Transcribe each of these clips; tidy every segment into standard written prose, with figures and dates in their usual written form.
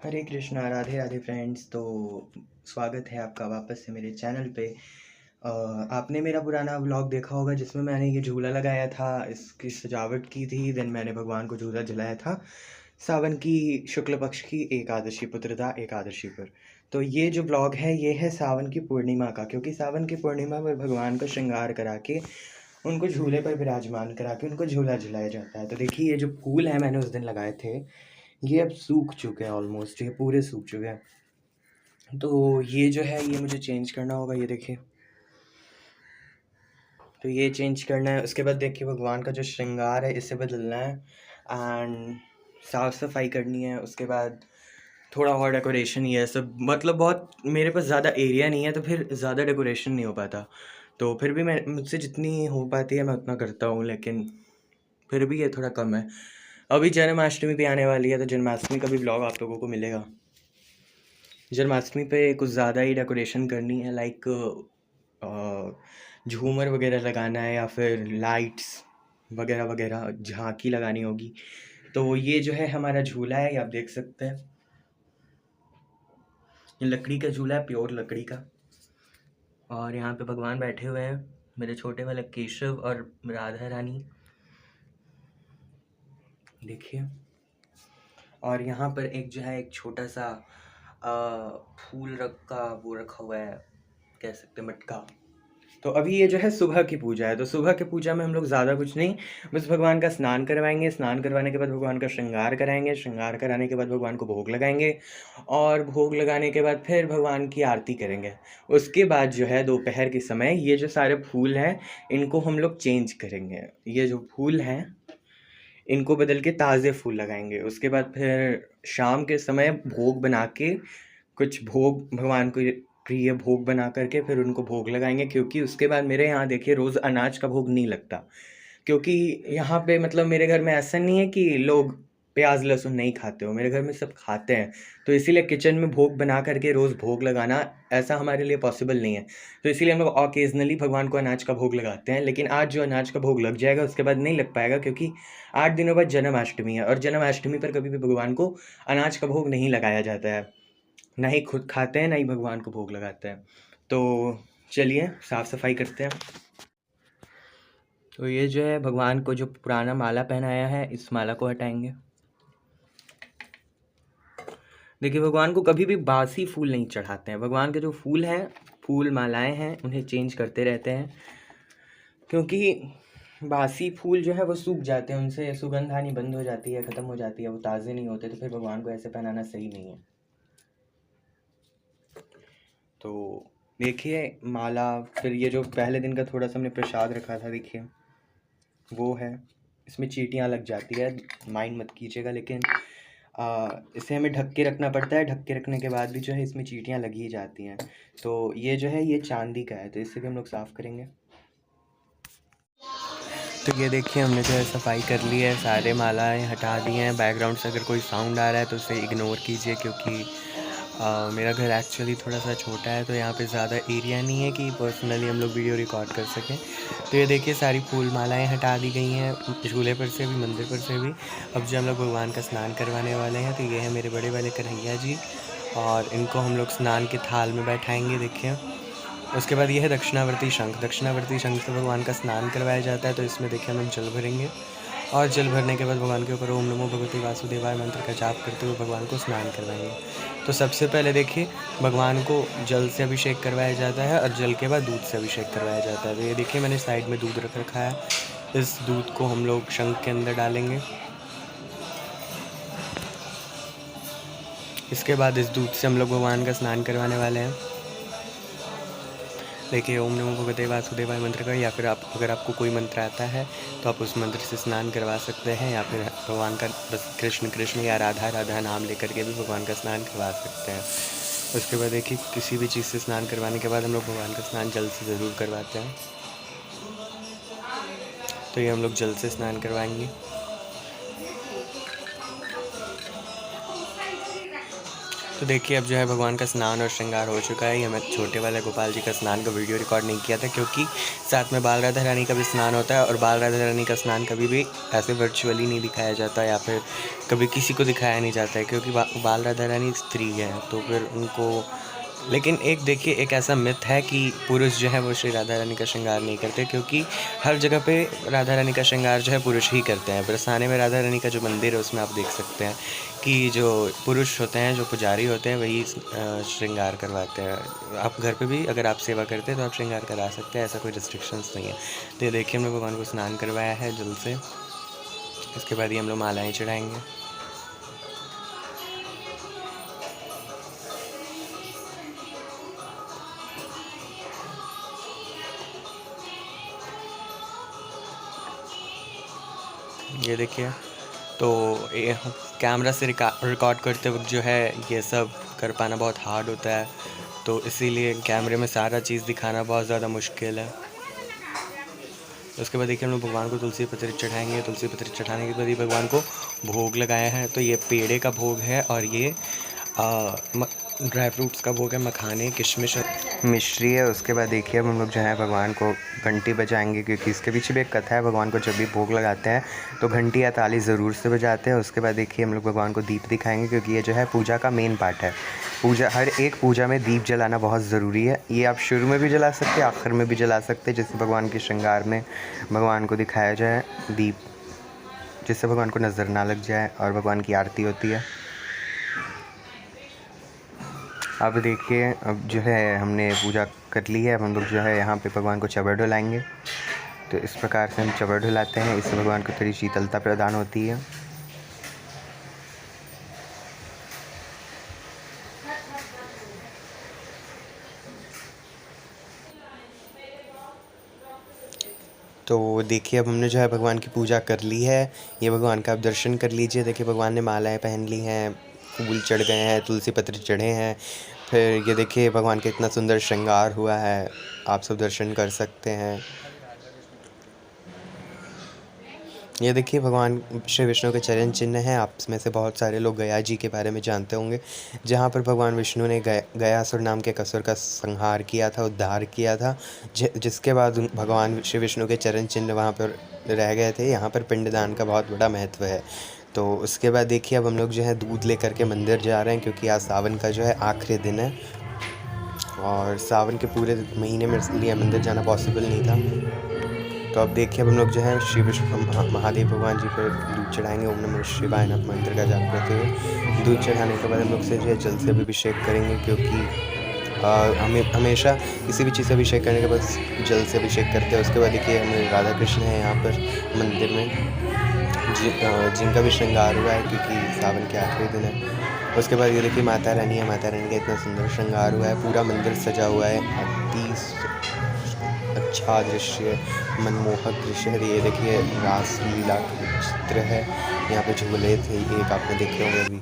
हरे Krishna, Radhe Radhe friends. तो स्वागत है आपका वापस से मेरे चैनल पे। आपने मेरा पुराना व्लॉग देखा होगा जिसमें मैंने ये झूला लगाया था, इसकी सजावट की थी, देन मैंने भगवान को झूला झुलाया था सावन की शुक्ल पक्ष की एकादशी, पुत्रदा एकादशी पर। तो ये जो व्लॉग है ये है सावन की पूर्णिमा का, क्योंकि सावन की पूर्णिमा पर भगवान का श्रृंगार करा के उनको झूले पर विराजमान करा के उनको झूला झुलाया जाता है। तो देखिए, ये जो फूल है मैंने उस दिन लगाए थे, ये अब सूख चुके हैं, ऑलमोस्ट ये पूरे सूख चुके हैं। तो ये जो है ये मुझे चेंज करना होगा, ये देखिए। तो ये चेंज करना है। उसके बाद देखिए भगवान का जो श्रृंगार है इसे बदलना है एंड साफ़ सफाई करनी है। उसके बाद थोड़ा और डेकोरेशन, ये सब मतलब बहुत, मेरे पास ज़्यादा एरिया नहीं है तो फिर ज़्यादा डेकोरेशन नहीं हो पाता। तो फिर भी मैं, मुझसे जितनी हो पाती है मैं उतना करता हूँ, लेकिन फिर भी ये थोड़ा कम है। अभी जन्माष्टमी भी आने वाली है तो जन्माष्टमी का भी व्लॉग आप लोगों को मिलेगा। जन्माष्टमी पे कुछ ज़्यादा ही डेकोरेशन करनी है, लाइक झूमर वगैरह लगाना है या फिर लाइट्स वगैरह वगैरह, झांकी लगानी होगी। तो ये जो है हमारा झूला है, ये आप देख सकते हैं। ये लकड़ी का झूला है, प्योर लकड़ी का। और यहाँ पे भगवान बैठे हुए हैं, मेरे छोटे वाले केशव और राधा रानी, देखिए। और यहाँ पर एक जो है एक छोटा सा फूल का वो रखा हुआ है, कह सकते हैं मटका। तो अभी ये जो है सुबह की पूजा है, तो सुबह की पूजा में हम लोग ज़्यादा कुछ नहीं, बस भगवान का स्नान करवाएंगे। स्नान करवाने के बाद भगवान का श्रृंगार कराएंगे। श्रृंगार कराने के बाद भगवान को भोग लगाएंगे और भोग लगाने के बाद फिर भगवान की आरती करेंगे। उसके बाद जो है दोपहर के समय ये जो सारे फूल हैं इनको हम लोग चेंज करेंगे। ये जो फूल हैं इनको बदल के ताज़े फूल लगाएंगे। उसके बाद फिर शाम के समय भोग बना के, कुछ भोग भगवान को प्रिय भोग बना करके फिर उनको भोग लगाएंगे। क्योंकि उसके बाद मेरे यहाँ देखिए रोज़ अनाज का भोग नहीं लगता, क्योंकि यहाँ पे मतलब मेरे घर में ऐसा नहीं है कि लोग प्याज लहसुन नहीं खाते हो, मेरे घर में सब खाते हैं। तो इसीलिए किचन में भोग बना करके रोज़ भोग लगाना ऐसा हमारे लिए पॉसिबल नहीं है। तो इसीलिए हम लोग ऑकेजनली भगवान को अनाज का भोग लगाते हैं। लेकिन आज जो अनाज का भोग लग जाएगा उसके बाद नहीं लग पाएगा, क्योंकि 8 दिनों बाद जन्माष्टमी है और जन्माष्टमी पर कभी भी भगवान को अनाज का भोग नहीं लगाया जाता है। ना ही खुद खाते हैं, ना ही भगवान को भोग लगाते हैं। तो चलिए साफ़ सफाई करते हैं। तो ये जो है भगवान को जो पुराना माला पहनाया है, इस माला को हटाएंगे। देखिए, भगवान को कभी भी बासी फूल नहीं चढ़ाते हैं। भगवान के जो फूल हैं, फूल मालाएं हैं, उन्हें चेंज करते रहते हैं, क्योंकि बासी फूल जो है वो सूख जाते हैं, उनसे सुगंध आनी बंद हो जाती है, ख़त्म हो जाती है, वो ताज़े नहीं होते। तो फिर भगवान को ऐसे पहनाना सही नहीं है। तो देखिए माला, फिर ये जो पहले दिन का थोड़ा सा हमने प्रसाद रखा था, देखिए वो है। इसमें चींटियाँ लग जाती है, माइंड मत कीजिएगा, लेकिन इसे हमें ढक के रखना पड़ता है। ढक के रखने के बाद भी जो है इसमें चींटियाँ लग ही जाती हैं। तो ये जो है ये चांदी का है, तो इससे भी हम लोग साफ़ करेंगे। तो ये देखिए हमने जो है सफाई कर ली है, सारे मालाएं हटा दी हैं। बैकग्राउंड से अगर कोई साउंड आ रहा है तो उसे इग्नोर कीजिए, क्योंकि मेरा घर एक्चुअली थोड़ा सा छोटा है, तो यहाँ पे ज़्यादा एरिया नहीं है कि पर्सनली हम लोग वीडियो रिकॉर्ड कर सकें। तो ये देखिए सारी फूल मालाएँ हटा दी गई हैं, झूले पर से भी, मंदिर पर से भी। अब जो हम लोग भगवान का स्नान करवाने वाले हैं, तो ये है मेरे बड़े वाले कन्हैया जी, और इनको हम लोग स्नान के थाल में बैठाएंगे, देखिए। उसके बाद ये है दक्षिणावर्ती शंख। दक्षिणावर्ती शंख से भगवान का स्नान करवाया जाता है। तो इसमें देखिए हम लोग जल भरेंगे, और जल भरने के बाद भगवान के ऊपर ओम नमो भगवते वासुदेवाय मंत्र का जाप करते हुए भगवान को स्नान करवाएंगे। तो सबसे पहले देखिए भगवान को जल से अभिषेक करवाया जाता है, और जल के बाद दूध से अभिषेक करवाया जाता है। तो ये देखिए मैंने साइड में दूध रख रखा है, इस दूध को हम लोग शंख के अंदर डालेंगे। इसके बाद इस दूध से हम लोग भगवान का स्नान करवाने वाले हैं। देखिए ओम नमो भगवते वासुदेवाय मंत्र का, या फिर आप अगर आपको कोई मंत्र आता है तो आप उस मंत्र से स्नान करवा सकते हैं, या फिर भगवान का बस कृष्ण कृष्ण या राधा राधा नाम लेकर के भी भगवान का स्नान करवा सकते हैं। उसके बाद देखिए किसी भी चीज़ से स्नान करवाने के बाद हम लोग भगवान का स्नान जल से ज़रूर करवाते हैं। तो ये हम लोग जल से स्नान करवाएंगे। तो देखिए अब जो है भगवान का स्नान और श्रृंगार हो चुका है। ये मैं छोटे वाले गोपाल जी का स्नान का वीडियो रिकॉर्ड नहीं किया था, क्योंकि साथ में बाल राधा रानी का भी स्नान होता है, और बाल राधा रानी का स्नान कभी भी ऐसे वर्चुअली नहीं दिखाया जाता, या फिर कभी किसी को दिखाया नहीं जाता है, क्योंकि बाल राधा रानी स्त्री है, तो फिर उनको। लेकिन एक देखिए, एक ऐसा मिथ है कि पुरुष जो है वो श्री राधा रानी का श्रृंगार नहीं करते, क्योंकि हर जगह पे राधा रानी का श्रृंगार जो है पुरुष ही करते हैं। बरसाने में राधा रानी का जो मंदिर है उसमें आप देख सकते हैं कि जो पुरुष होते हैं, जो पुजारी होते हैं, वही श्रृंगार करवाते हैं। आप घर पे भी अगर आप सेवा करते हैं तो आप श्रृंगार करा सकते हैं, ऐसा कोई रिस्ट्रिक्शंस नहीं है। तो ये देखिए हमने भगवान को स्नान करवाया है जल से। इसके बाद ही हम लोग मालाएँ चढ़ाएँगे। ये देखिए, तो ये कैमरा से रिकॉर्ड करते वक्त जो है ये सब कर पाना बहुत हार्ड होता है, तो इसीलिए कैमरे में सारा चीज़ दिखाना बहुत ज़्यादा मुश्किल है। उसके बाद देखिए हम लोग भगवान को तुलसी पत्री चढ़ाएंगे। तुलसी पत्री चढ़ाने के बाद ही भगवान को भोग लगाया है। तो ये पेड़े का भोग है, और ये ड्राई फ्रूट्स का भोग है, मखाने, किशमिश, मिश्री है। उसके बाद देखिए अब हम लोग जो है भगवान को घंटी बजाएंगे, क्योंकि इसके पीछे भी एक कथा है। भगवान को जब भी भोग लगाते हैं तो घंटी या ताली ज़रूर से बजाते हैं। उसके बाद देखिए हम लोग भगवान को दीप दिखाएंगे, क्योंकि ये जो है पूजा का मेन पार्ट है। हर एक पूजा में दीप जलाना बहुत ज़रूरी है। ये आप शुरू में भी जला सकते हैं, आखिर में भी जला सकते हैं, जैसे भगवान के श्रृंगार में भगवान को दिखाया जाए दीप, जिससे भगवान को नज़र ना लग जाए और भगवान की आरती होती है। अब देखिए अब जो है हमने पूजा कर ली है। अब हम लोग जो है यहाँ पे भगवान को चबर ढुलाएंगे। तो इस प्रकार से हम चबर ढुलाते हैं, इससे भगवान को थोड़ी शीतलता प्रदान होती है। तो देखिए अब हमने जो है भगवान की पूजा कर ली है। ये भगवान का आप दर्शन कर लीजिए। देखिए भगवान ने मालाएँ पहन ली हैं, फूल चढ़ गए हैं, तुलसी पत्र चढ़े हैं। फिर ये देखिए भगवान का इतना सुंदर श्रृंगार हुआ है, आप सब दर्शन कर सकते हैं। ये देखिए भगवान श्री विष्णु के चरण चिन्ह हैं। आप में से बहुत सारे लोग गया जी के बारे में जानते होंगे, जहाँ पर भगवान विष्णु ने गयासुर नाम के असुर का संहार किया था, उद्धार किया था, जिसके बाद भगवान श्री विष्णु के चरण चिन्ह वहाँ पर रह गए थे। यहाँ पर पिंडदान का बहुत बड़ा महत्व है। तो उसके बाद देखिए अब हम लोग जो है दूध लेकर के मंदिर जा रहे हैं, क्योंकि आज सावन का जो है आखिरी दिन है, और सावन के पूरे महीने में लिए मंदिर जाना पॉसिबल नहीं था। तो अब देखिए अब हम लोग जो है श्री विष्णु महादेव भगवान जी पर दूध चढ़ाएंगे। ओम नमः शिवाय नमः मंत्र का जाप करते हुए दूध चढ़ाने के बाद हम लोग से जो है जल से भी अभिषेक करेंगे, क्योंकि हमें हमेशा किसी भी चीज़ से अभिषेक करने के बाद जल से अभिषेक करते हैं। उसके बाद देखिए हमें राधा कृष्ण हैं यहाँ पर मंदिर में, जिनका भी श्रृंगार हुआ है, क्योंकि सावन के आखिरी दिन है। उसके बाद ये देखिए माता रानी है। माता रानी का इतना सुंदर श्रृंगार हुआ है, पूरा मंदिर सजा हुआ है, अति अच्छा दृश्य, मनमोहक दृश्य है। ये देखिए रास लीला चित्र है, यहाँ पे झूले थे, एक आपने देखे होंगे अभी।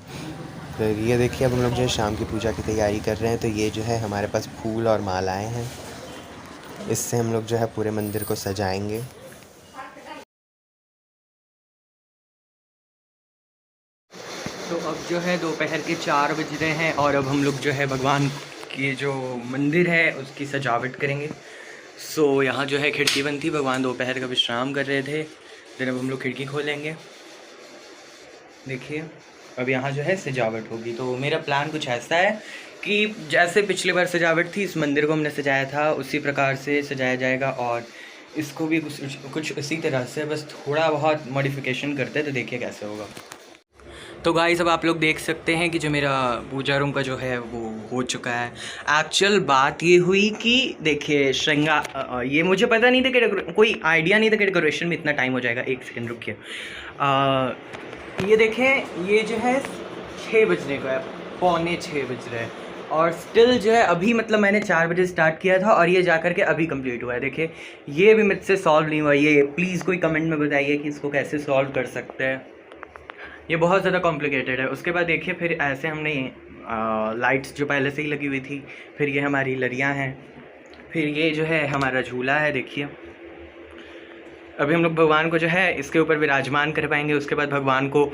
फिर ये देखिए अब हम लोग जो है शाम की पूजा की तैयारी कर रहे हैं। तो ये जो है हमारे पास फूल और मालाएं हैं, इससे हम लोग जो है पूरे मंदिर को सजाएंगे। तो अब जो है दोपहर के 4 बज रहे हैं, और अब हम लोग जो है भगवान की जो मंदिर है उसकी सजावट करेंगे। सो यहाँ जो है खिड़की बंद थी, भगवान दोपहर का विश्राम कर रहे थे। फिर अब हम लोग खिड़की खोलेंगे। देखिए अब यहाँ जो है सजावट होगी। तो मेरा प्लान कुछ ऐसा है कि जैसे पिछली बार सजावट थी, इस मंदिर को हमने सजाया था, उसी प्रकार से सजाया जाएगा, और इसको भी कुछ उसी तरह से, बस थोड़ा बहुत मॉडिफिकेशन करते हैं। तो देखिए कैसे होगा। तो गाइस अब आप लोग देख सकते हैं कि जो मेरा पूजा रूम का जो है वो हो चुका है। एक्चुअल बात ये हुई कि देखिए श्रृंगार, ये मुझे पता नहीं था कि कोई आइडिया नहीं था कि डेकोरेशन में इतना टाइम हो जाएगा। एक सेकंड रुकिए। ये देखें, ये जो है 6 बजने का है, 5:45 बज रहे हैं, और स्टिल जो है अभी मतलब मैंने 4 बजे स्टार्ट किया था, और ये जा कर के अभी कंप्लीट हुआ है। देखिए ये भी मुझसे सॉल्व नहीं हुआ। ये प्लीज़ कोई कमेंट में बताइए कि इसको कैसे सॉल्व कर सकते हैं, ये बहुत ज़्यादा कॉम्प्लिकेटेड है। उसके बाद देखिए फिर ऐसे हमने लाइट्स जो पहले से ही लगी हुई थी, फिर ये हमारी लड़ियाँ हैं, फिर ये जो है हमारा झूला है। देखिए अभी हम लोग भगवान को जो है इसके ऊपर विराजमान कर पाएंगे। उसके बाद भगवान को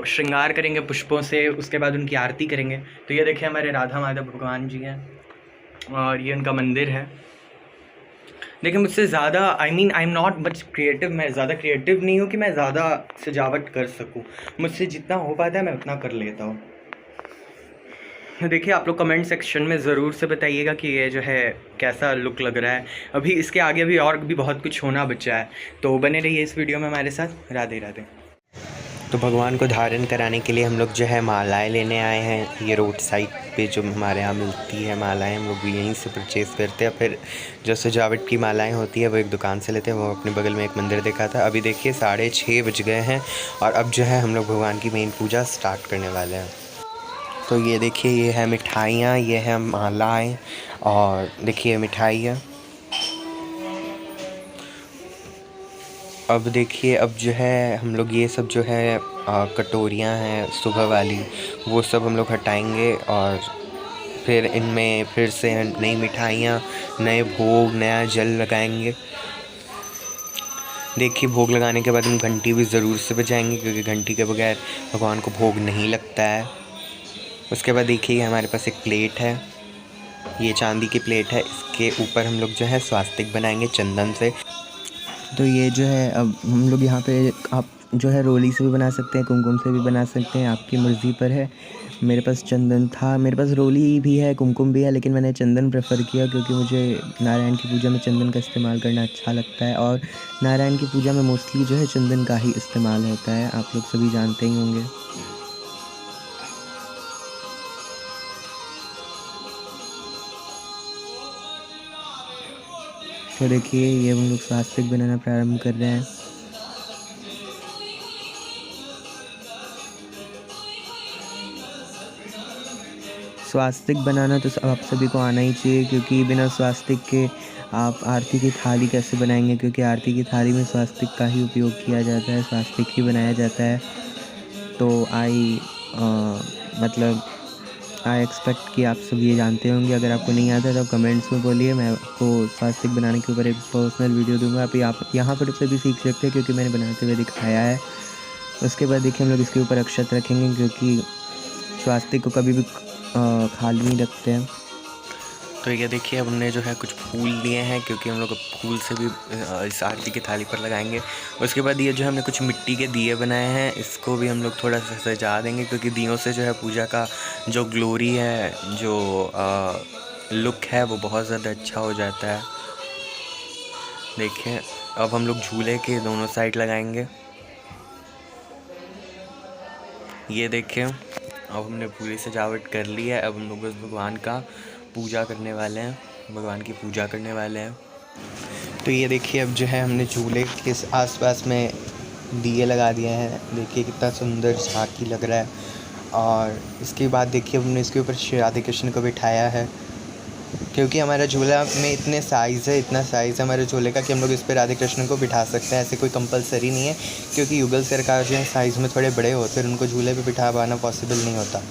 श्रृंगार करेंगे पुष्पों से, उसके बाद उनकी आरती करेंगे। तो ये देखिए हमारे राधा माधव भगवान जी हैं और ये उनका मंदिर है। देखिए मुझसे ज़्यादा I am not much creative, मैं ज़्यादा क्रिएटिव नहीं हूँ कि मैं ज़्यादा सजावट कर सकूँ। मुझसे जितना हो पाता है मैं उतना कर लेता हूँ। देखिए आप लोग कमेंट सेक्शन में ज़रूर से बताइएगा कि ये जो है कैसा लुक लग रहा है। अभी इसके आगे भी और भी बहुत कुछ होना बचा है, तो बने रहिए इस वीडियो में हमारे साथ। राधे राधे। तो भगवान को धारण कराने के लिए हम लोग जो है मालाएं लेने आए हैं। ये रोड साइड पे जो हमारे यहाँ मिलती है मालाएं, हम लोग भी यहीं से परचेज़ करते हैं। फिर जो सजावट की मालाएं होती है वो एक दुकान से लेते हैं। वो अपने बगल में एक मंदिर देखा था। अभी देखिए 6:30 बज गए हैं और अब जो है हम लोग भगवान की मेन पूजा स्टार्ट करने वाले हैं। तो ये देखिए ये है मिठाइयाँ, ये है मालाएं और देखिए मिठाई है। अब देखिए अब जो है हम लोग ये सब जो है कटोरियाँ हैं सुबह वाली, वो सब हम लोग हटाएंगे और फिर इनमें फिर से नई मिठाइयाँ, नए भोग, नया जल लगाएंगे। देखिए भोग लगाने के बाद हम घंटी भी ज़रूर से बजाएंगे, क्योंकि घंटी के बगैर भगवान को भोग नहीं लगता है। उसके बाद देखिए हमारे पास एक प्लेट है, ये चांदी की प्लेट है। इसके ऊपर हम लोग जो है स्वास्तिक बनाएंगे चंदन से। तो ये जो है अब हम लोग यहाँ पे आप जो है रोली से भी बना सकते हैं, कुमकुम से भी बना सकते हैं, आपकी मर्ज़ी पर है। मेरे पास चंदन था, मेरे पास रोली भी है, कुमकुम भी है, लेकिन मैंने चंदन प्रेफर किया क्योंकि मुझे नारायण की पूजा में चंदन का इस्तेमाल करना अच्छा लगता है। और नारायण की पूजा में मोस्टली जो है चंदन का ही इस्तेमाल होता है, आप लोग सभी जानते ही होंगे। तो देखिए ये हम लोग स्वास्तिक बनाना प्रारंभ कर रहे हैं। स्वास्तिक बनाना तो आप सभी को आना ही चाहिए, क्योंकि बिना स्वास्तिक के आप आरती की थाली कैसे बनाएंगे, क्योंकि आरती की थाली में स्वास्तिक का ही उपयोग किया जाता है, स्वास्तिक ही बनाया जाता है। तो आई एक्सपेक्ट कि आप सब ये जानते होंगे। अगर आपको नहीं आता तो कमेंट्स में बोलिए, मैं आपको स्वास्तिक बनाने के ऊपर एक पर्सनल वीडियो दूंगा। आप यहाँ पर से भी सीख सकते हैं, क्योंकि मैंने बनाते हुए दिखाया है। उसके बाद देखिए हम लोग इसके ऊपर अक्षत रखेंगे, क्योंकि स्वास्तिक को कभी भी खाली नहीं रखते हैं। तो ये देखिए अब हमने जो है कुछ फूल लिए हैं, क्योंकि हम लोग फूल से भी इस आरती की थाली पर लगाएंगे। उसके बाद ये जो हमने कुछ मिट्टी के दिए बनाए हैं, इसको भी हम लोग थोड़ा सा सजा देंगे, क्योंकि दियों से जो है पूजा का जो ग्लोरी है, जो लुक है, वो बहुत ज़्यादा अच्छा हो जाता है। देखिए अब हम लोग झूले के दोनों साइड लगाएंगे। ये देखिए अब हमने पूरी सजावट कर ली है। अब हम लोग बस भगवान का पूजा करने वाले हैं, भगवान की पूजा करने वाले हैं। तो ये देखिए अब जो है हमने झूले के आसपास में दिए लगा दिए हैं। देखिए कितना सुंदर झांकी लग रहा है। और इसके बाद देखिए हमने इसके ऊपर श्री राधे कृष्ण को बिठाया है, क्योंकि हमारा झूला में इतना साइज़ है हमारे झूले का कि हम लोग इस पर राधे कृष्ण को बिठा सकते हैं। ऐसे कोई कंपलसरी नहीं है, क्योंकि युगल सरकार जो है साइज़ में थोड़े बड़े होते हैं, उनको झूले पे बिठा पाना पॉसिबल नहीं होता।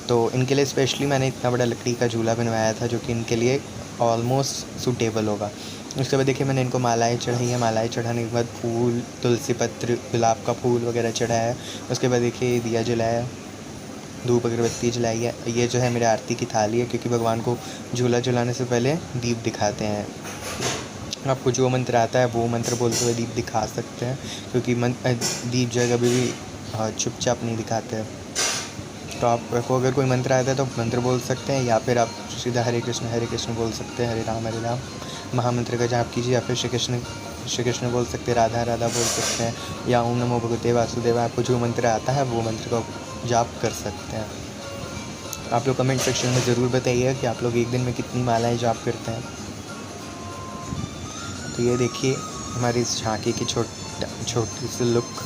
तो इनके लिए स्पेशली मैंने इतना बड़ा लकड़ी का झूला बनवाया था, जो कि इनके लिए ऑलमोस्ट सूटेबल होगा। उसके बाद देखिए मैंने इनको मालाएँ चढ़ाई हैं। मालाएँ चढ़ाने के बाद फूल, तुलसी पत्र, गुलाब का फूल वगैरह चढ़ाया है। उसके बाद देखिए दिया जलाया, धूप अगरबत्ती जलाई है। ये जो है मेरी आरती की थाली है, क्योंकि भगवान को झूला झुलाने से पहले दीप दिखाते हैं। आपको जो मंत्र आता है वो मंत्र बोलते हुए दीप दिखा सकते हैं, क्योंकि दीप जो है कभी भी चुपचाप नहीं दिखाते हैं। तो आपको अगर कोई मंत्र आता है तो मंत्र बोल सकते हैं, या फिर आप सीधा हरे कृष्ण बोल सकते हैं, हरे राम महामंत्र का जाप कीजिए, या फिर श्री कृष्ण बोल सकते हैं, राधा राधा बोल सकते हैं, या ओम नमो भगवते वासुदेव। आपको जो मंत्र आता है वो मंत्र का जाप कर सकते हैं। आप लोग कमेंट सेक्शन में ज़रूर बताइए कि आप लोग एक दिन में कितनी मालाएं जाप करते हैं। तो ये देखिए हमारी इस झांकी की छोटी सी लुक।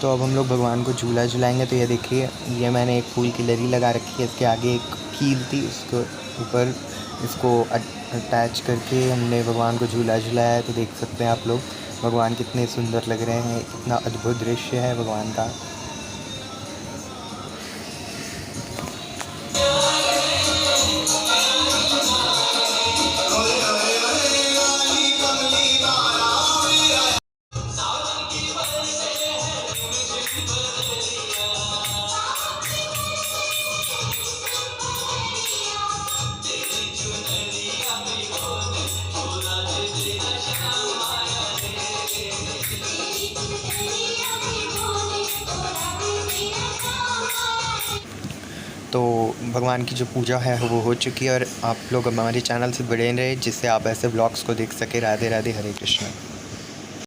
तो अब हम लोग भगवान को झूला झुलाएंगे। तो ये देखिए, ये मैंने एक फूल की लरी लगा रखी है, इसके आगे एक कील थी, उसके ऊपर इसको अटैच करके हमने भगवान को झूला झुलाया है। तो देख सकते हैं आप लोग भगवान कितने सुंदर लग रहे हैं, कितना अद्भुत दृश्य है भगवान का। तो भगवान की जो पूजा है वो हो चुकी है, और आप लोग हमारे चैनल से जुड़े रहे जिससे आप ऐसे ब्लॉग्स को देख सके। राधे राधे, हरे कृष्ण।